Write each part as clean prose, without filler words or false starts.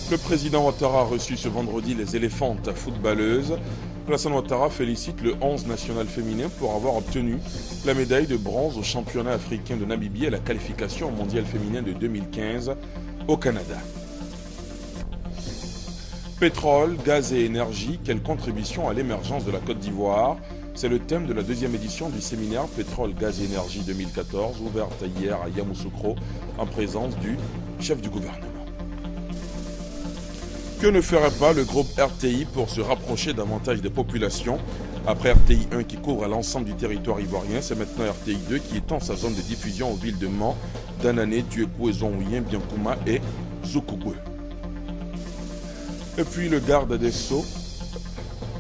Le président Ouattara a reçu ce vendredi les éléphantes footballeuses. Alassane Ouattara félicite le 11 national féminin pour avoir obtenu la médaille de bronze au championnat africain de Namibie et la qualification au mondial féminin de 2015 au Canada. Pétrole, gaz et énergie, quelle contribution à l'émergence de la Côte d'Ivoire? C'est le thème de la deuxième édition du séminaire Pétrole, gaz et énergie 2014, ouverte hier à Yamoussoukro en présence du chef du gouvernement. Que ne ferait pas le groupe RTI pour se rapprocher davantage des populations? Après RTI 1 qui couvre l'ensemble du territoire ivoirien, c'est maintenant RTI 2 qui étend sa zone de diffusion aux villes de Mans, Danané, Tuekou, Zonouyen, Biankouma et Zoukouboué. Et puis le garde des Sceaux.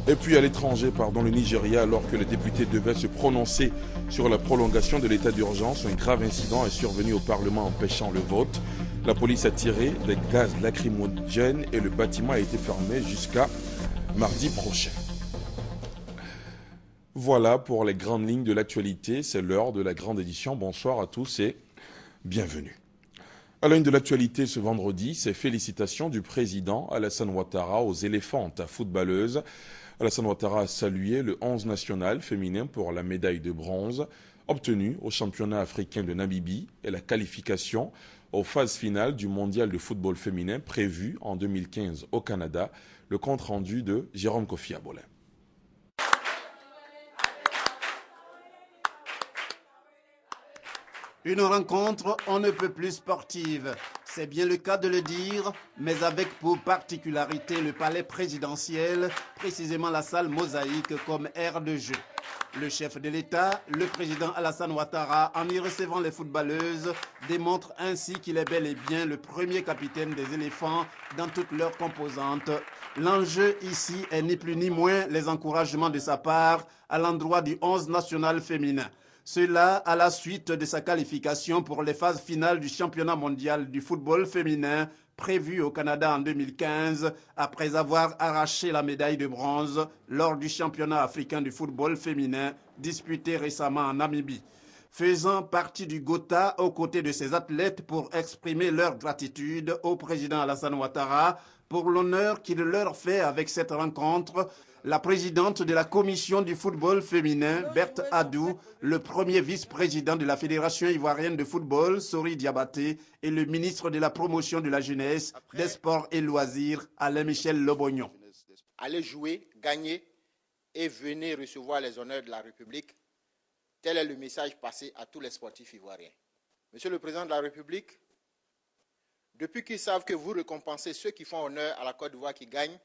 Et puis à l'étranger, le Nigeria, alors que les députés devaient se prononcer sur la prolongation de l'état d'urgence, un grave incident est survenu au Parlement empêchant le vote. La police a tiré des gaz lacrymogènes et le bâtiment a été fermé jusqu'à mardi prochain. Voilà pour les grandes lignes de l'actualité. C'est l'heure de la grande édition. Bonsoir à tous et bienvenue. À la une de l'actualité ce vendredi, c'est félicitations du président Alassane Ouattara aux éléphantes footballeuses. Alassane Ouattara a salué le 11 national féminin pour la médaille de bronze obtenue au championnat africain de Namibie et la qualification aux phases finales du mondial de football féminin prévu en 2015 au Canada. Le compte rendu de Jérôme Kofi Abolin. Une rencontre on ne peut plus sportive. C'est bien le cas de le dire, mais avec pour particularité le palais présidentiel, précisément la salle Mosaïque comme aire de jeu. Le chef de l'État, le président Alassane Ouattara, en y recevant les footballeuses, démontre ainsi qu'il est bel et bien le premier capitaine des éléphants dans toutes leurs composantes. L'enjeu ici est ni plus ni moins les encouragements de sa part à l'endroit du 11 national féminin. Cela à la suite de sa qualification pour les phases finales du championnat mondial du football féminin prévu au Canada en 2015, après avoir arraché la médaille de bronze lors du championnat africain du football féminin disputé récemment en Namibie. Faisant partie du Gotha aux côtés de ses athlètes pour exprimer leur gratitude au président Alassane Ouattara pour l'honneur qu'il leur fait avec cette rencontre, la présidente de la commission du football féminin, Berthe Adou, le premier vice-président de la Fédération ivoirienne de football, Sori Diabaté, et le ministre de la promotion de la jeunesse, des sports et loisirs, Alain-Michel Lobognon. Allez jouer, gagner et venez recevoir les honneurs de la République. Tel est le message passé à tous les sportifs ivoiriens. Monsieur le Président de la République, depuis qu'ils savent que vous récompensez ceux qui font honneur à la Côte d'Ivoire qui gagnent,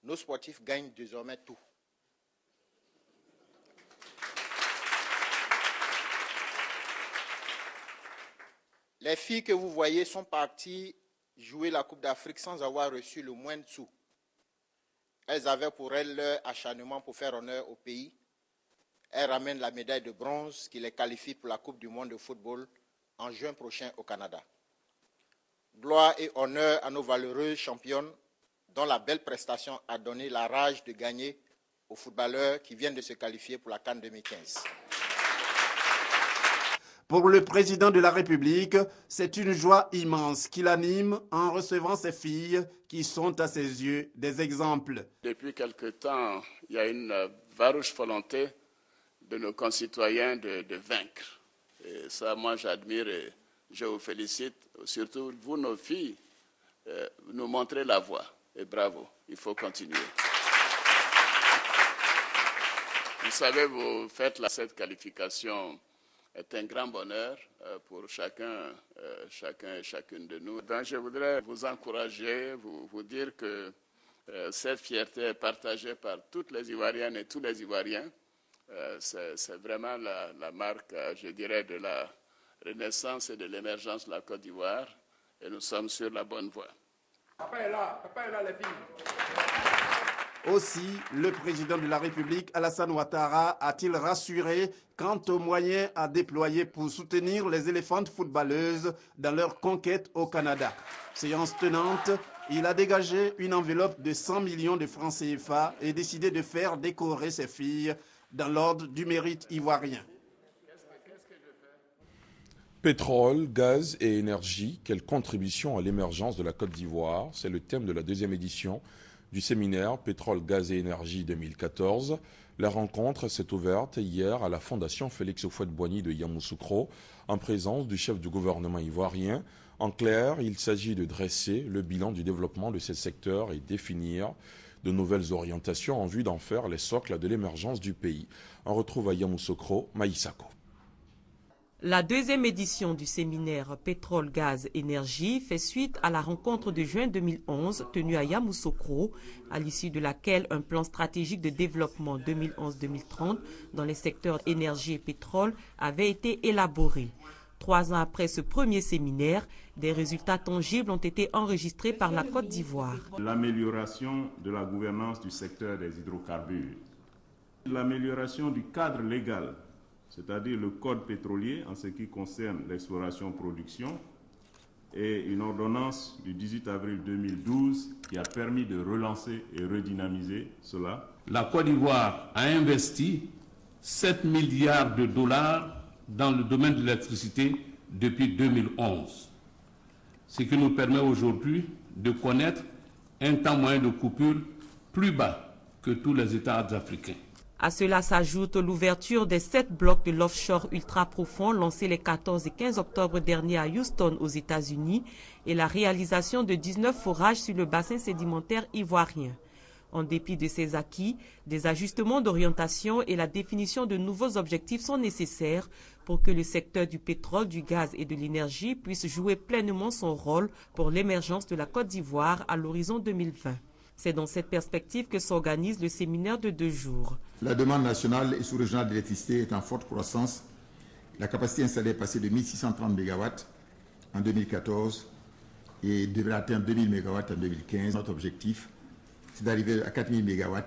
nos sportifs gagnent désormais tout. Les filles que vous voyez sont parties jouer la Coupe d'Afrique sans avoir reçu le moindre sou. Elles avaient pour elles leur acharnement pour faire honneur au pays. Elles ramènent la médaille de bronze qui les qualifie pour la Coupe du monde de football en juin prochain au Canada. Gloire et honneur à nos valeureuses championnes dont la belle prestation a donné la rage de gagner aux footballeurs qui viennent de se qualifier pour la CAN 2015. Pour le président de la République, c'est une joie immense qui l'anime en recevant ces filles qui sont à ses yeux des exemples. Depuis quelque temps, il y a une farouche volonté de nos concitoyens de vaincre. Et ça, moi, j'admire et je vous félicite. Surtout, vous, nos filles, nous montrez la voie. Et bravo, il faut continuer. Vous savez, vous faites cette qualification est un grand bonheur pour chacun et chacune de nous. Donc, je voudrais vous encourager, vous dire que cette fierté est partagée par toutes les Ivoiriennes et tous les Ivoiriens. C'est vraiment la marque, je dirais, de la renaissance et de l'émergence de la Côte d'Ivoire. Et nous sommes sur la bonne voie. Papa est là, les filles. Aussi, le président de la République, Alassane Ouattara, a-t-il rassuré quant aux moyens à déployer pour soutenir les éléphantes footballeuses dans leur conquête au Canada. Séance tenante, il a dégagé une enveloppe de 100 millions de francs CFA et décidé de faire décorer ses filles dans l'ordre du mérite ivoirien. Pétrole, gaz et énergie, quelle contribution à l'émergence de la Côte d'Ivoire? C'est le thème de la deuxième édition du séminaire Pétrole, gaz et énergie 2014. La rencontre s'est ouverte hier à la Fondation Félix Houphouët-Boigny de Yamoussoukro en présence du chef du gouvernement ivoirien. En clair, il s'agit de dresser le bilan du développement de ces secteurs et définir de nouvelles orientations en vue d'en faire les socles de l'émergence du pays. On retrouve à Yamoussoukro, Maïsako. La deuxième édition du séminaire Pétrole, Gaz, Énergie fait suite à la rencontre de juin 2011 tenue à Yamoussoukro, à l'issue de laquelle un plan stratégique de développement 2011-2030 dans les secteurs énergie et pétrole avait été élaboré. 3 ans après ce premier séminaire, des résultats tangibles ont été enregistrés par la Côte d'Ivoire. L'amélioration de la gouvernance du secteur des hydrocarbures, l'amélioration du cadre légal, c'est-à-dire le code pétrolier en ce qui concerne l'exploration-production et une ordonnance du 18 avril 2012 qui a permis de relancer et redynamiser cela. La Côte d'Ivoire a investi 7 milliards de dollars dans le domaine de l'électricité depuis 2011, ce qui nous permet aujourd'hui de connaître un temps moyen de coupure plus bas que tous les États africains. À cela s'ajoute l'ouverture des 7 blocs de l'offshore ultra profond lancés les 14 et 15 octobre dernier à Houston aux États-Unis et la réalisation de 19 forages sur le bassin sédimentaire ivoirien. En dépit de ces acquis, des ajustements d'orientation et la définition de nouveaux objectifs sont nécessaires pour que le secteur du pétrole, du gaz et de l'énergie puisse jouer pleinement son rôle pour l'émergence de la Côte d'Ivoire à l'horizon 2020. C'est dans cette perspective que s'organise le séminaire de 2 jours. La demande nationale et sous-régionale d'électricité est en forte croissance. La capacité installée est passée de 1630 MW en 2014 et devrait atteindre 2000 MW en 2015. Notre objectif, c'est d'arriver à 4000 MW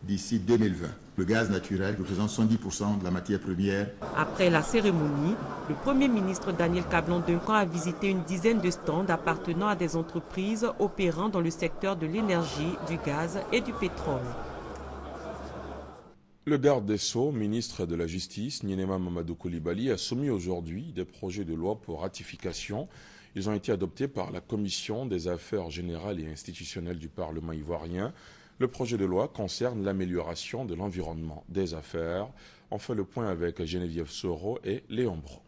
d'ici 2020. Le gaz naturel représente 70% de la matière première. Après la cérémonie, le Premier ministre Daniel Kablan-Duncan a visité une dizaine de stands appartenant à des entreprises opérant dans le secteur de l'énergie, du gaz et du pétrole. Le garde des Sceaux, ministre de la Justice, Niénéma Mamadou Coulibaly, a soumis aujourd'hui des projets de loi pour ratification. Ils ont été adoptés par la Commission des affaires générales et institutionnelles du Parlement ivoirien. Le projet de loi concerne l'amélioration de l'environnement des affaires. On fait le point avec Geneviève Soro et Léon Bro.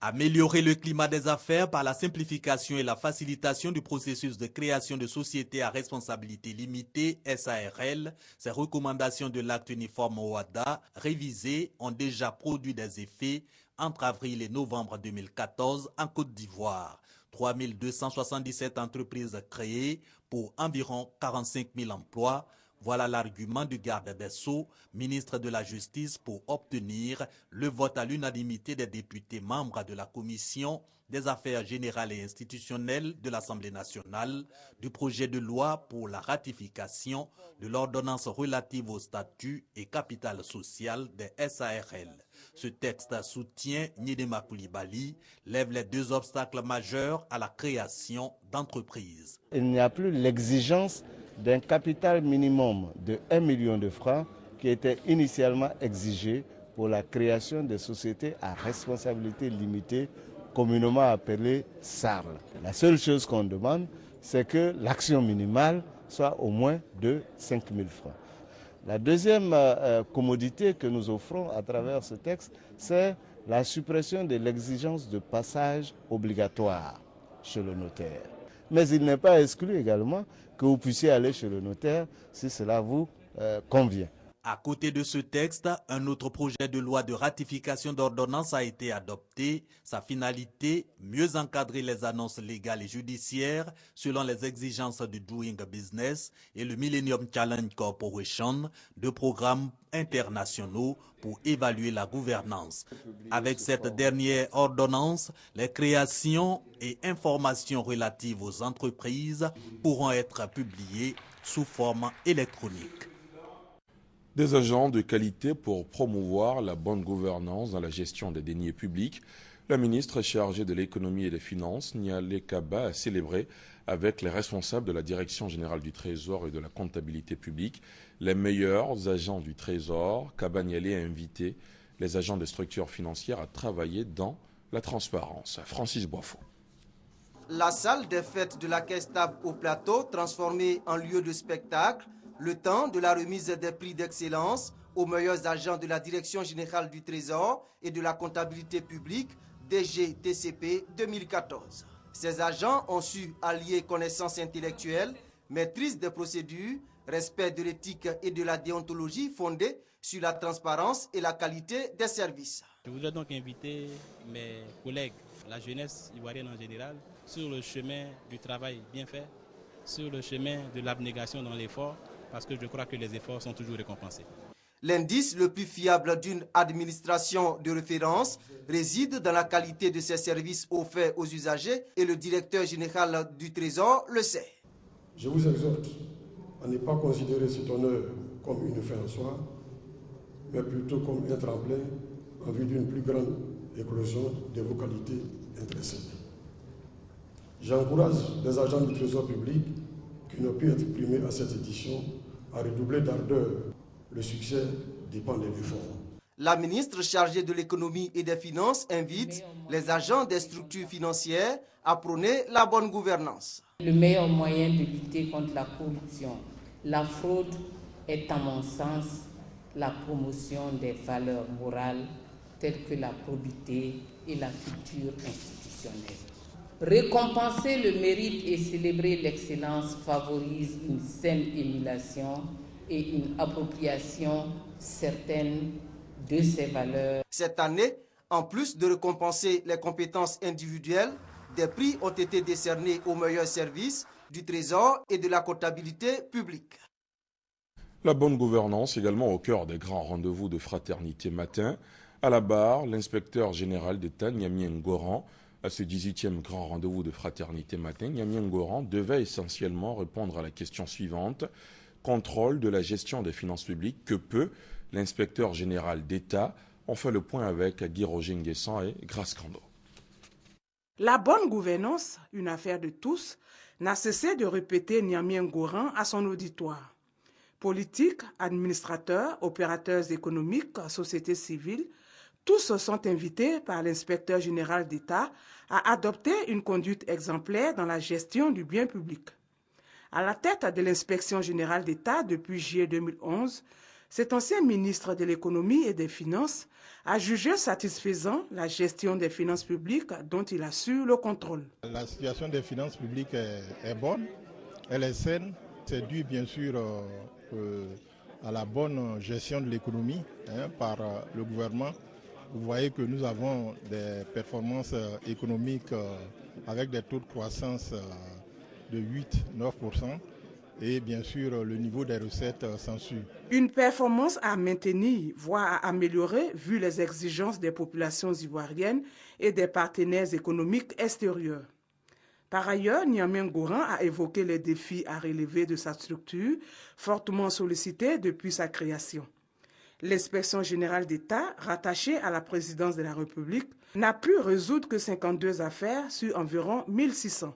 Améliorer le climat des affaires par la simplification et la facilitation du processus de création de sociétés à responsabilité limitée, SARL, ces recommandations de l'acte uniforme OHADA révisées ont déjà produit des effets entre avril et novembre 2014 en Côte d'Ivoire. 3277 entreprises créées pour environ 45 000 emplois. Voilà l'argument du garde des Sceaux, ministre de la Justice, pour obtenir le vote à l'unanimité des députés membres de la Commission des affaires générales et institutionnelles de l'Assemblée nationale du projet de loi pour la ratification de l'ordonnance relative au statut et capital social des SARL. Ce texte soutient Niénéma Coulibaly, lève les 2 obstacles majeurs à la création d'entreprises. Il n'y a plus l'exigence d'un capital minimum de 1 million de francs qui était initialement exigé pour la création des sociétés à responsabilité limitée, communément appelées SARL. La seule chose qu'on demande, c'est que l'action minimale soit au moins de 5 000 francs. La deuxième commodité que nous offrons à travers ce texte, c'est la suppression de l'exigence de passage obligatoire chez le notaire. Mais il n'est pas exclu également que vous puissiez aller chez le notaire si cela vous convient. À côté de ce texte, un autre projet de loi de ratification d'ordonnance a été adopté. Sa finalité, mieux encadrer les annonces légales et judiciaires selon les exigences du Doing Business et le Millennium Challenge Corporation, 2 programmes internationaux pour évaluer la gouvernance. Avec cette dernière ordonnance, les créations et informations relatives aux entreprises pourront être publiées sous forme électronique. Des agents de qualité pour promouvoir la bonne gouvernance dans la gestion des deniers publics. La ministre chargée de l'économie et des finances, Nialé Kaba, a célébré avec les responsables de la Direction générale du Trésor et de la comptabilité publique les meilleurs agents du Trésor. Kaba Nialé a invité les agents des structures financières à travailler dans la transparence. Francis Boifo. La salle des fêtes de la Caisse Table au Plateau, transformée en lieu de spectacle, le temps de la remise des prix d'excellence aux meilleurs agents de la Direction générale du Trésor et de la comptabilité publique, DGTCP 2014. Ces agents ont su allier connaissances intellectuelles, maîtrise des procédures, respect de l'éthique et de la déontologie fondée sur la transparence et la qualité des services. Je voudrais donc inviter mes collègues, la jeunesse ivoirienne en général, sur le chemin du travail bien fait, sur le chemin de l'abnégation dans l'effort, parce que je crois que les efforts sont toujours récompensés. L'indice le plus fiable d'une administration de référence réside dans la qualité de ses services offerts aux usagers et le directeur général du Trésor le sait. Je vous exhorte à ne pas considérer cet honneur comme une fin en soi, mais plutôt comme un tremplin en vue d'une plus grande éclosion de vos qualités intrinsèques. J'encourage les agents du Trésor public qui n'ont pu être primés à cette édition à redoubler d'ardeur. Le succès dépend des efforts. La ministre chargée de l'économie et des finances invite les agents des structures financières à prôner la bonne gouvernance. Le meilleur moyen de lutter contre la corruption, la fraude est à mon sens la promotion des valeurs morales telles que la probité et la culture institutionnelle. Récompenser le mérite et célébrer l'excellence favorise une saine émulation et une appropriation certaine de ces valeurs. Cette année, en plus de récompenser les compétences individuelles, des prix ont été décernés aux meilleurs services du Trésor et de la comptabilité publique. La bonne gouvernance également au cœur des grands rendez-vous de fraternité matin. À la barre, l'inspecteur général d'État Niamien Ngoran. À ce 18e grand rendez-vous de fraternité matin, Niamien Ngoran devait essentiellement répondre à la question suivante. Contrôle de la gestion des finances publiques, que peut l'inspecteur général d'État? On fait le point avec Guy Roger Nguessan et Grace Kando. La bonne gouvernance, une affaire de tous, n'a cessé de répéter Niamien Ngoran à son auditoire. Politiques, administrateurs, opérateurs économiques, sociétés civiles, tous sont invités par l'inspecteur général d'État à adopter une conduite exemplaire dans la gestion du bien public. À la tête de l'inspection générale d'État depuis juillet 2011, cet ancien ministre de l'économie et des finances a jugé satisfaisant la gestion des finances publiques dont il assure le contrôle. La situation des finances publiques est bonne, elle est saine, c'est dû bien sûr à la bonne gestion de l'économie par le gouvernement. Vous voyez que nous avons des performances économiques avec des taux de croissance de 8-9% et bien sûr le niveau des recettes s'en suit. Une performance à maintenir, voire à améliorer vu les exigences des populations ivoiriennes et des partenaires économiques extérieurs. Par ailleurs, Niamien Ngoran a évoqué les défis à relever de sa structure, fortement sollicitée depuis sa création. L'inspection générale d'État, rattachée à la présidence de la République, n'a pu résoudre que 52 affaires sur environ 1600.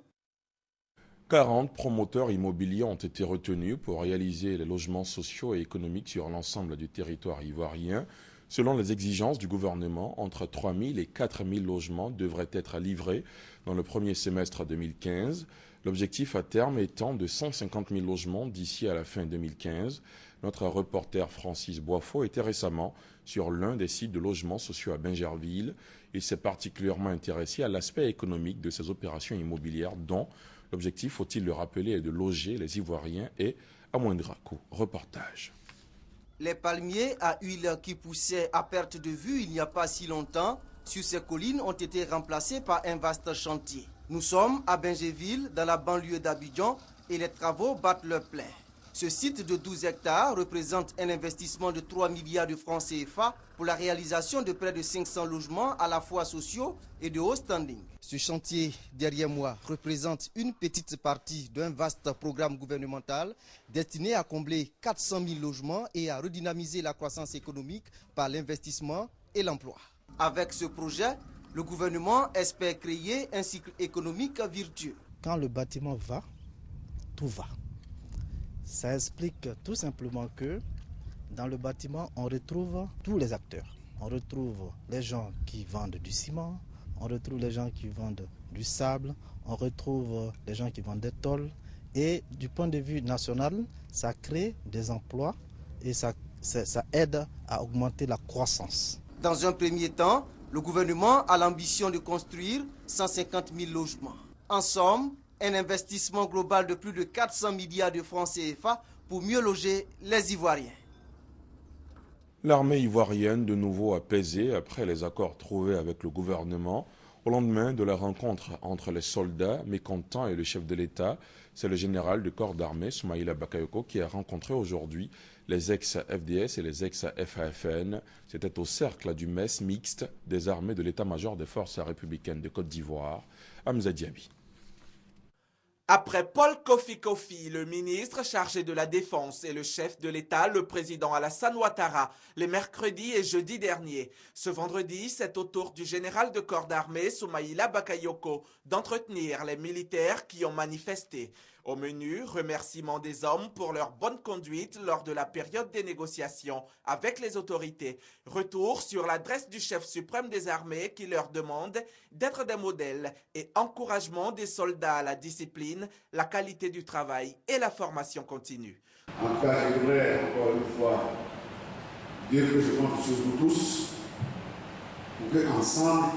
40 promoteurs immobiliers ont été retenus pour réaliser les logements sociaux et économiques sur l'ensemble du territoire ivoirien. Selon les exigences du gouvernement, entre 3 000 et 4 000 logements devraient être livrés dans le premier semestre 2015. L'objectif à terme étant de 150 000 logements d'ici à la fin 2015. Notre reporter Francis Boifo était récemment sur l'un des sites de logements sociaux à Bingerville. Il s'est particulièrement intéressé à l'aspect économique de ces opérations immobilières dont l'objectif, faut-il le rappeler, est de loger les Ivoiriens et à moindre coût. Reportage. Les palmiers à huile qui poussaient à perte de vue il n'y a pas si longtemps sur ces collines ont été remplacés par un vaste chantier. Nous sommes à Bingerville, dans la banlieue d'Abidjan, et les travaux battent leur plein. Ce site de 12 hectares représente un investissement de 3 milliards de francs CFA pour la réalisation de près de 500 logements à la fois sociaux et de haut standing. Ce chantier derrière moi représente une petite partie d'un vaste programme gouvernemental destiné à combler 400 000 logements et à redynamiser la croissance économique par l'investissement et l'emploi. Avec ce projet, le gouvernement espère créer un cycle économique vertueux. Quand le bâtiment va, tout va. Ça explique tout simplement que dans le bâtiment, on retrouve tous les acteurs. On retrouve les gens qui vendent du ciment, on retrouve les gens qui vendent du sable, on retrouve les gens qui vendent des tôles. Et du point de vue national, ça crée des emplois et ça aide à augmenter la croissance. Dans un premier temps, le gouvernement a l'ambition de construire 150 000 logements. En somme, un investissement global de plus de 400 milliards de francs CFA pour mieux loger les Ivoiriens. L'armée ivoirienne de nouveau apaisée après les accords trouvés avec le gouvernement au lendemain de la rencontre entre les soldats mécontents et le chef de l'État. C'est le général du corps d'armée, Soumaïla Bakayoko, qui a rencontré aujourd'hui les ex-FDS et les ex-FAFN. C'était au cercle du mess mixte des armées de l'état-major des forces républicaines de Côte d'Ivoire, Hamza Diaby. Après Paul Kofi Kofi, le ministre chargé de la Défense, et le chef de l'État, le président Alassane Ouattara, les mercredis et jeudis derniers. Ce vendredi, c'est au tour du général de corps d'armée, Soumaïla Bakayoko, d'entretenir les militaires qui ont manifesté. Au menu, remerciement des hommes pour leur bonne conduite lors de la période des négociations avec les autorités. Retour sur l'adresse du chef suprême des armées qui leur demande d'être des modèles et encouragement des soldats à la discipline, la qualité du travail et la formation continue. En tout cas, je voudrais encore une fois dire que je compte sur vous tous pour qu'ensemble,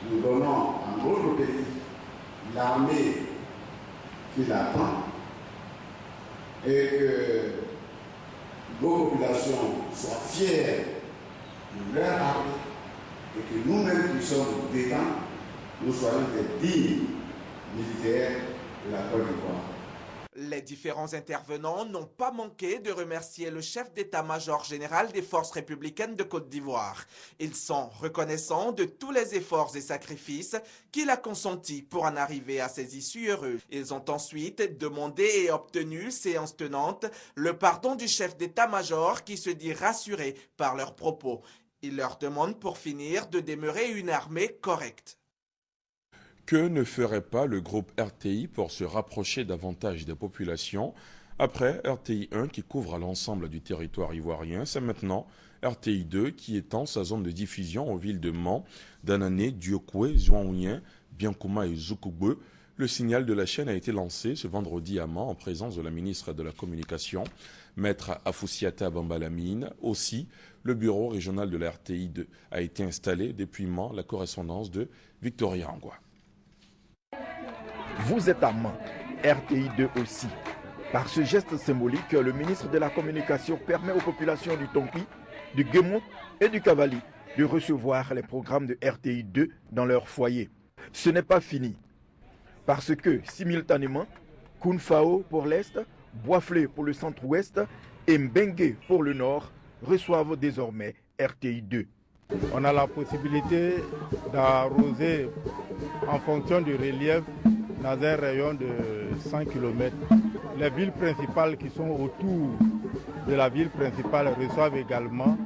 nous donnons à notre pays l'armée qu'il attend et que nos populations soient fières de leur armée et que nous-mêmes qui sommes dedans, nous soyons des dignes militaires de la Côte d'Ivoire. Les différents intervenants n'ont pas manqué de remercier le chef d'état-major général des forces républicaines de Côte d'Ivoire. Ils sont reconnaissants de tous les efforts et sacrifices qu'il a consentis pour en arriver à ces issues heureuses. Ils ont ensuite demandé et obtenu, séance tenante, le pardon du chef d'état-major qui se dit rassuré par leurs propos. Il leur demande pour finir de demeurer une armée correcte. Que ne ferait pas le groupe RTI pour se rapprocher davantage des populations? Après RTI 1 qui couvre l'ensemble du territoire ivoirien, c'est maintenant RTI 2 qui étend sa zone de diffusion aux villes de Mans, Danané, Diokwe, Zouaounien, Biankouma et Zoukoubeu. Le signal de la chaîne a été lancé ce vendredi à Mans en présence de la ministre de la Communication, Maître Afoussiata Bambalamine. Aussi, le bureau régional de la RTI 2 a été installé depuis Mans, la correspondance de Victoria Angwa. Vous êtes à Mans, RTI 2 aussi. Par ce geste symbolique, le ministre de la Communication permet aux populations du Tompi, du Guémon et du Cavali de recevoir les programmes de RTI 2 dans leur foyer. Ce n'est pas fini, parce que simultanément, Kounfao pour l'Est, Boisflé pour le centre-ouest et Mbengue pour le nord reçoivent désormais RTI 2. On a la possibilité d'arroser en fonction du relief dans un rayon de 100 km. Les villes principales qui sont autour de la ville principale reçoivent également,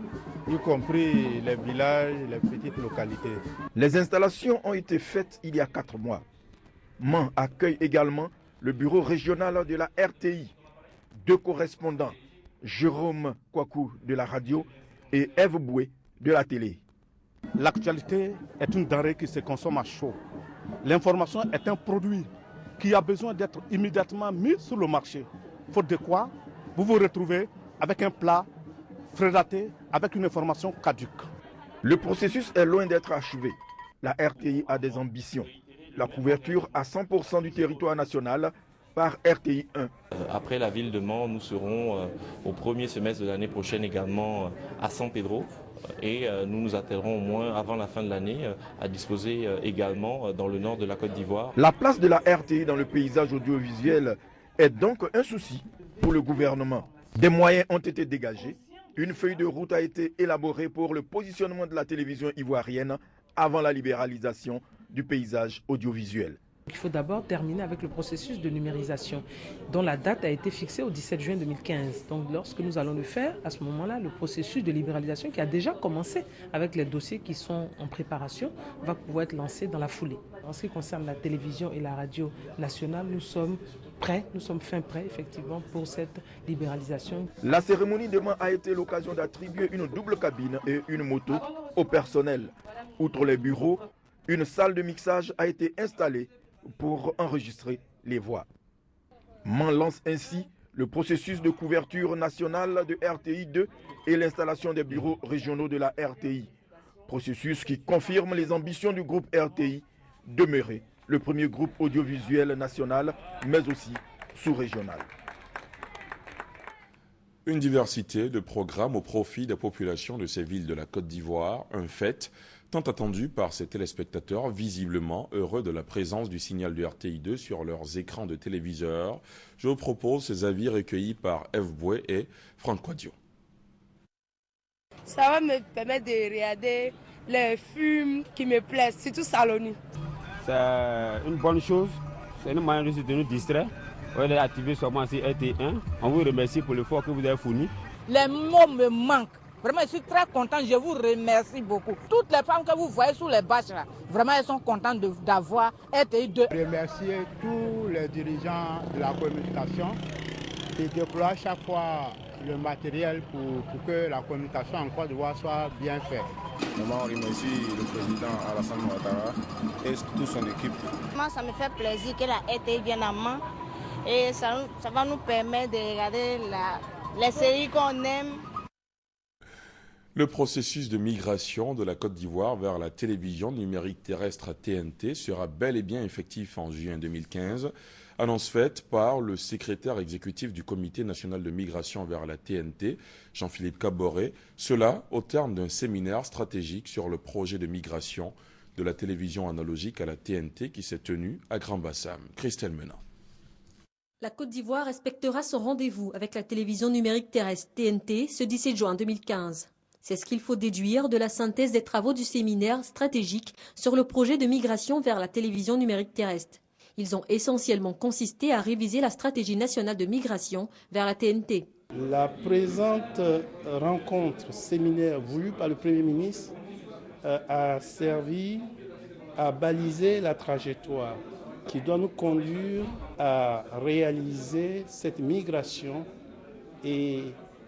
y compris les villages, les petites localités. Les installations ont été faites il y a 4 mois. Mans accueille également le bureau régional de la RTI. 2 correspondants, Jérôme Kouakou de la radio et Ève Boué de la télé. L'actualité est une denrée qui se consomme à chaud. L'information est un produit qui a besoin d'être immédiatement mis sur le marché. Faute de quoi, vous vous retrouvez avec un plat frédaté, avec une information caduque. Le processus est loin d'être achevé. La RTI a des ambitions. La couverture à 100% du territoire national par RTI 1. Après la ville de Mans, nous serons au premier semestre de l'année prochaine également à San Pedro. Et nous nous attellerons au moins avant la fin de l'année à disposer également dans le nord de la Côte d'Ivoire. La place de la RTI dans le paysage audiovisuel est donc un souci pour le gouvernement. Des moyens ont été dégagés. Une feuille de route a été élaborée pour le positionnement de la télévision ivoirienne avant la libéralisation du paysage audiovisuel. Il faut d'abord terminer avec le processus de numérisation dont la date a été fixée au 17 juin 2015. Donc lorsque nous allons le faire, à ce moment-là, le processus de libéralisation qui a déjà commencé avec les dossiers qui sont en préparation va pouvoir être lancé dans la foulée. En ce qui concerne la télévision et la radio nationale, nous sommes prêts, nous sommes fin prêts effectivement pour cette libéralisation. La cérémonie demain a été l'occasion d'attribuer une double cabine et une moto au personnel. Outre les bureaux, Une salle de mixage a été installée pour enregistrer les voix. Man lance ainsi le processus de couverture nationale de RTI 2 et l'installation des bureaux régionaux de la RTI. Processus qui confirme les ambitions du groupe RTI, demeurer le premier groupe audiovisuel national, mais aussi sous-régional. Une diversité de programmes au profit des populations de ces villes de la Côte d'Ivoire, un fait tant attendu par ces téléspectateurs visiblement heureux de la présence du signal de RTI2 sur leurs écrans de téléviseurs. Je vous propose ces avis recueillis par Eve Boué et Franck Quadio. Ça va me permettre de regarder les films qui me plaisent, surtout Saloni. C'est une bonne chose, c'est une manière de nous distraire. On est activé seulement sur RT1. On vous remercie pour l'effort que vous avez fourni. Les mots me manquent. Vraiment, je suis très content. Je vous remercie beaucoup. Toutes les femmes que vous voyez sous les bâches, là, vraiment, elles sont contentes d'avoir RTI2. Je remercie tous les dirigeants de la communication qui déploient chaque fois le matériel pour que la communication en Côte d'Ivoire soit bien faite. On remercie le président Alassane Ouattara et toute son équipe. Moi, ça me fait plaisir que la RTI vienne en main et ça va nous permettre de regarder les séries qu'on aime. Le processus de migration de la Côte d'Ivoire vers la télévision numérique terrestre TNT sera bel et bien effectif en juin 2015. Annonce faite par le secrétaire exécutif du Comité national de migration vers la TNT, Jean-Philippe Caboret. Cela au terme d'un séminaire stratégique sur le projet de migration de la télévision analogique à la TNT qui s'est tenu à Grand-Bassam. Christelle Menant. La Côte d'Ivoire respectera son rendez-vous avec la télévision numérique terrestre TNT ce 17 juin 2015. C'est ce qu'il faut déduire de la synthèse des travaux du séminaire stratégique sur le projet de migration vers la télévision numérique terrestre. Ils ont essentiellement consisté à réviser la stratégie nationale de migration vers la TNT. La présente rencontre séminaire voulue par le Premier ministre a servi à baliser la trajectoire qui doit nous conduire à réaliser cette migration et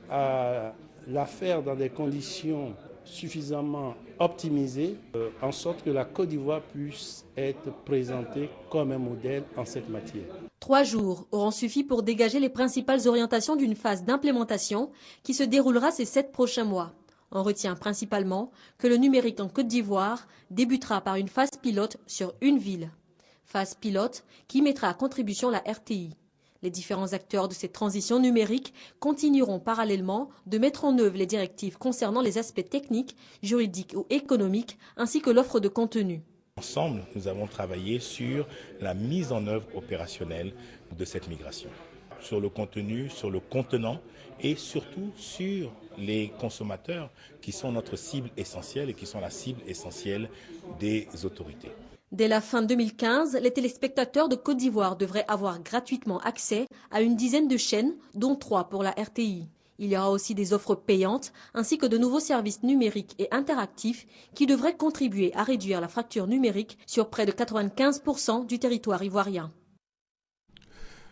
à la faire dans des conditions suffisamment optimisées, en sorte que la Côte d'Ivoire puisse être présentée comme un modèle en cette matière. 3 jours auront suffi pour dégager les principales orientations d'une phase d'implémentation qui se déroulera ces 7 prochains mois. On retient principalement que le numérique en Côte d'Ivoire débutera par une phase pilote sur une ville. Phase pilote qui mettra à contribution la RTI. Les différents acteurs de cette transition numérique continueront parallèlement de mettre en œuvre les directives concernant les aspects techniques, juridiques ou économiques, ainsi que l'offre de contenu. Ensemble, nous avons travaillé sur la mise en œuvre opérationnelle de cette migration, sur le contenu, sur le contenant et surtout sur les consommateurs qui sont notre cible essentielle et qui sont la cible essentielle des autorités. Dès la fin 2015, les téléspectateurs de Côte d'Ivoire devraient avoir gratuitement accès à une dizaine de chaînes, dont 3 pour la RTI. Il y aura aussi des offres payantes, ainsi que de nouveaux services numériques et interactifs qui devraient contribuer à réduire la fracture numérique sur près de 95% du territoire ivoirien.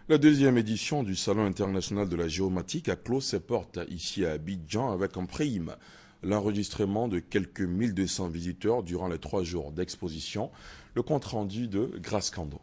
La deuxième édition du Salon international de la géomatique a clos ses portes ici à Abidjan avec en prime l'enregistrement de quelques 1200 visiteurs durant les 3 jours d'exposition. Le compte-rendu de Grace Kando.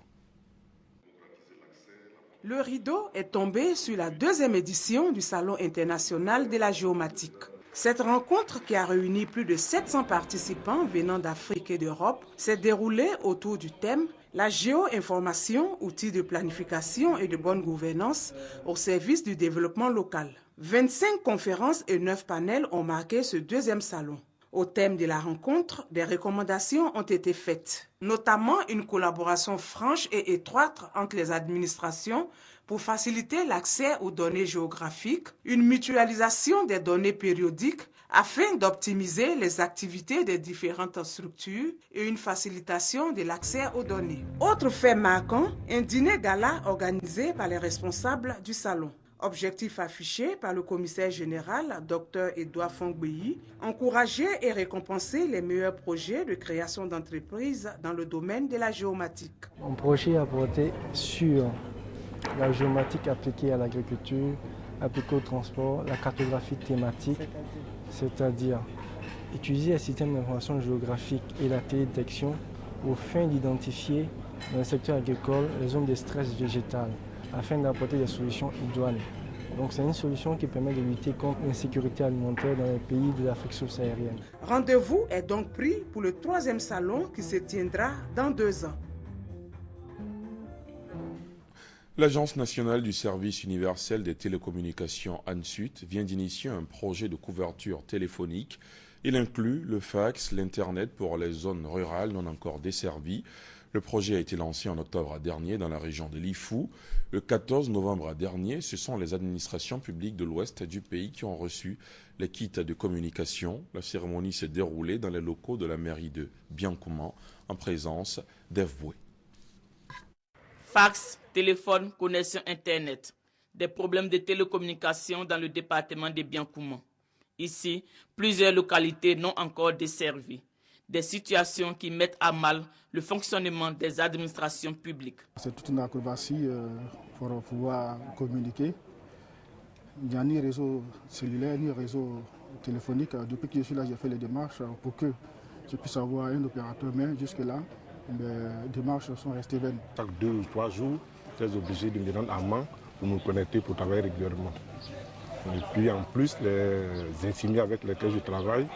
Le rideau est tombé sur la 2e édition du Salon international de la géomatique. Cette rencontre, qui a réuni plus de 700 participants venant d'Afrique et d'Europe, s'est déroulée autour du thème « La géo-information, outil de planification et de bonne gouvernance au service du développement local ». 25 conférences et 9 panels ont marqué ce 2e salon. Au thème de la rencontre, des recommandations ont été faites, notamment une collaboration franche et étroite entre les administrations pour faciliter l'accès aux données géographiques, une mutualisation des données périodiques afin d'optimiser les activités des différentes structures et une facilitation de l'accès aux données. Autre fait marquant, un dîner gala organisé par les responsables du salon. Objectif affiché par le commissaire général, Dr Edouard Fongbéi, encourager et récompenser les meilleurs projets de création d'entreprises dans le domaine de la géomatique. Un projet a porté sur la géomatique appliquée à l'agriculture, appliquée au transport, la cartographie thématique, c'est-à-dire utiliser un système d'information géographique et la télédétection aux fins d'identifier dans le secteur agricole les zones de stress végétal afin d'apporter des solutions idoines. Donc c'est une solution qui permet de lutter contre l'insécurité alimentaire dans les pays de l'Afrique subsaharienne. Rendez-vous est donc pris pour le 3e salon qui se tiendra dans 2 ans. L'Agence nationale du service universel des télécommunications ANSUT vient d'initier un projet de couverture téléphonique. Il inclut le fax, l'Internet pour les zones rurales non encore desservies. Le projet a été lancé en octobre dernier dans la région de l'Ifou. Le 14 novembre dernier, ce sont les administrations publiques de l'ouest du pays qui ont reçu les kits de communication. La cérémonie s'est déroulée dans les locaux de la mairie de Biankouman en présence d'Ève Boué. Fax, téléphone, connexion Internet. Des problèmes de télécommunication dans le département de Biankouman. Ici, plusieurs localités non encore desservies. Des situations qui mettent à mal le fonctionnement des administrations publiques. C'est toute une acrobatie pour pouvoir communiquer. Il n'y a ni réseau cellulaire, ni réseau téléphonique. Depuis que je suis là, j'ai fait les démarches pour que je puisse avoir un opérateur, mais jusque-là, les démarches sont restées vaines. Chaque 2 ou 3 jours, je suis obligé de me rendre à Mans pour me connecter pour travailler régulièrement. Et puis en plus, les infirmiers avec lesquels je travaille,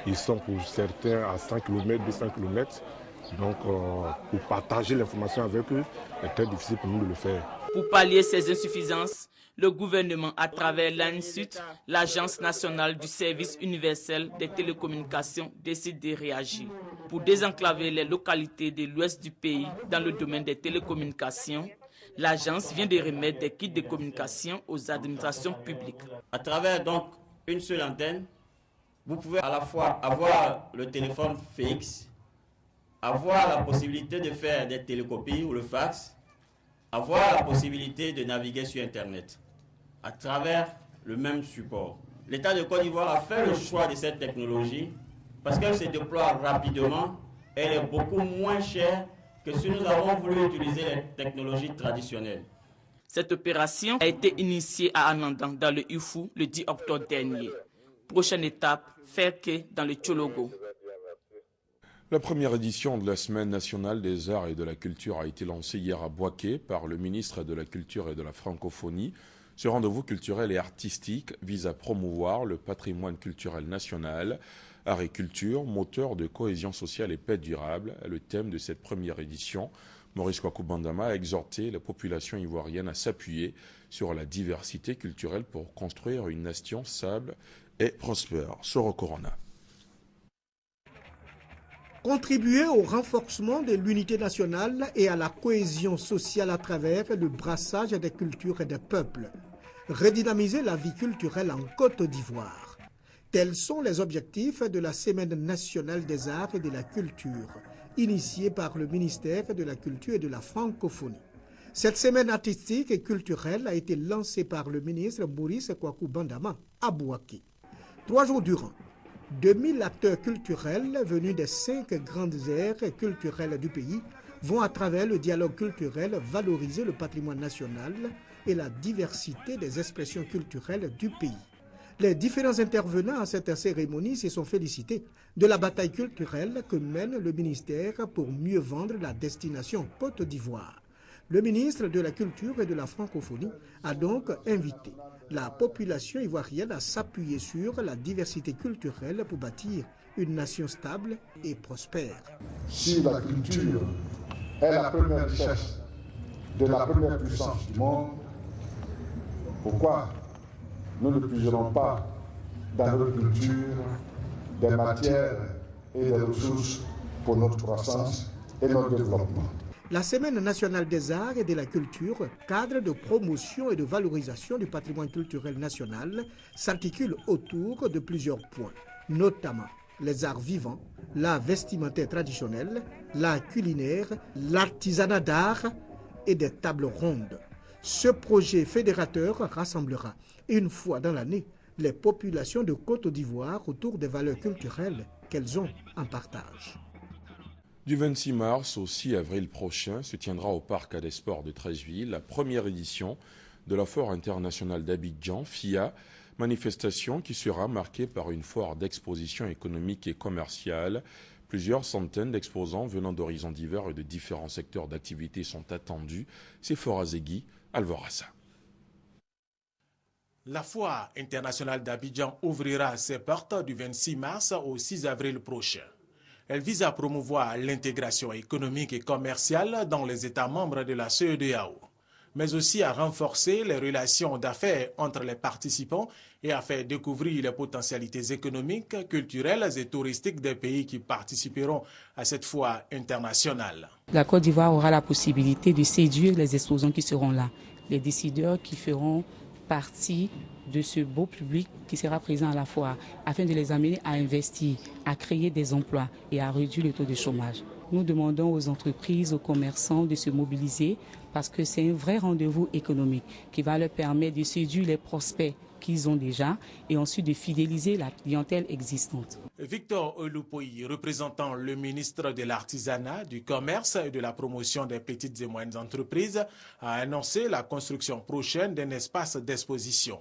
ils sont pour certains à 100 km, 200 km. Donc pour partager l'information avec eux, c'est très difficile pour nous de le faire. Pour pallier ces insuffisances, le gouvernement, à travers l'ANSUT, l'Agence nationale du service universel des télécommunications, décide de réagir. Pour désenclaver les localités de l'ouest du pays dans le domaine des télécommunications, l'agence vient de remettre des kits de communication aux administrations publiques. À travers donc une seule antenne, vous pouvez à la fois avoir le téléphone fixe, avoir la possibilité de faire des télécopies ou le fax, avoir la possibilité de naviguer sur Internet à travers le même support. L'État de Côte d'Ivoire a fait le choix de cette technologie parce qu'elle se déploie rapidement et elle est beaucoup moins chère que si nous avons voulu utiliser les technologies traditionnelles. Cette opération a été initiée à Anandan dans le Ifou le 10 octobre dernier. Prochaine étape, Ferke dans le Tchologo. La première édition de la Semaine nationale des arts et de la culture a été lancée hier à Bouaké par le ministre de la Culture et de la Francophonie. Ce rendez-vous culturel et artistique vise à promouvoir le patrimoine culturel national. Art et culture, moteur de cohésion sociale et paix durable, est le thème de cette première édition. Maurice Kwaku Bandama a exhorté la population ivoirienne à s'appuyer sur la diversité culturelle pour construire une nation stable et prospère. Soro Corona. Contribuer au renforcement de l'unité nationale et à la cohésion sociale à travers le brassage des cultures et des peuples. Redynamiser la vie culturelle en Côte d'Ivoire. Tels sont les objectifs de la Semaine nationale des arts et de la culture, initiée par le ministère de la Culture et de la Francophonie. Cette semaine artistique et culturelle a été lancée par le ministre Maurice Kwaku Bandama à Bouaké. 3 jours durant, 2000 acteurs culturels venus des 5 grandes aires culturelles du pays vont à travers le dialogue culturel valoriser le patrimoine national et la diversité des expressions culturelles du pays. Les différents intervenants à cette cérémonie se sont félicités de la bataille culturelle que mène le ministère pour mieux vendre la destination Côte d'Ivoire. Le ministre de la Culture et de la Francophonie a donc invité la population ivoirienne à s'appuyer sur la diversité culturelle pour bâtir une nation stable et prospère. Si la culture est la première richesse de la première puissance du monde, pourquoi nous ne puiserons pas dans notre culture des matières et des ressources pour notre croissance et notre développement? La Semaine nationale des arts et de la culture, cadre de promotion et de valorisation du patrimoine culturel national, s'articule autour de plusieurs points, notamment les arts vivants, l'art vestimentaire traditionnel, l'art culinaire, l'artisanat d'art et des tables rondes. Ce projet fédérateur rassemblera une fois dans l'année les populations de Côte d'Ivoire autour des valeurs culturelles qu'elles ont en partage. Du 26 mars au 6 avril prochain se tiendra au Parc des Sports de Treichville la première édition de la Foire internationale d'Abidjan, FIA, manifestation qui sera marquée par une foire d'exposition économique et commerciale Plusieurs centaines d'exposants venant d'horizons divers et de différents secteurs d'activité sont attendus. C'est Forazegui, Alvorassa. La Foire internationale d'Abidjan ouvrira ses portes du 26 mars au 6 avril prochain. Elle vise à promouvoir l'intégration économique et commerciale dans les États membres de la CEDEAO, mais aussi à renforcer les relations d'affaires entre les participants et à faire découvrir les potentialités économiques, culturelles et touristiques des pays qui participeront à cette foire internationale. La Côte d'Ivoire aura la possibilité de séduire les exposants qui seront là, les décideurs qui feront partie de ce beau public qui sera présent à la foire, afin de les amener à investir, à créer des emplois et à réduire le taux de chômage. Nous demandons aux entreprises, aux commerçants de se mobiliser parce que c'est un vrai rendez-vous économique qui va leur permettre de séduire les prospects qu'ils ont déjà et ensuite de fidéliser la clientèle existante. Victor Olupoyi, représentant le ministre de l'Artisanat, du Commerce et de la Promotion des petites et moyennes entreprises, a annoncé la construction prochaine d'un espace d'exposition.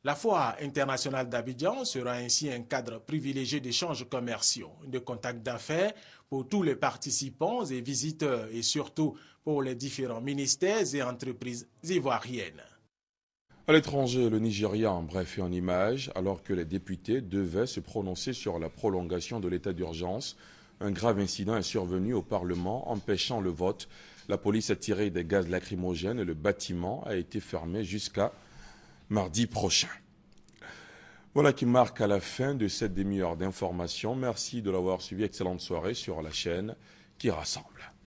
La Foire internationale d'Abidjan sera ainsi un cadre privilégié d'échanges commerciaux, de contacts d'affaires pour tous les participants et visiteurs et surtout pour les différents ministères et entreprises ivoiriennes. À l'étranger, le Nigeria en bref et en images, alors que les députés devaient se prononcer sur la prolongation de l'état d'urgence, un grave incident est survenu au Parlement, empêchant le vote. La police a tiré des gaz lacrymogènes et le bâtiment a été fermé jusqu'à mardi prochain. Voilà qui marque à la fin de cette demi-heure d'information. Merci de l'avoir suivi. Excellente soirée sur la chaîne qui rassemble.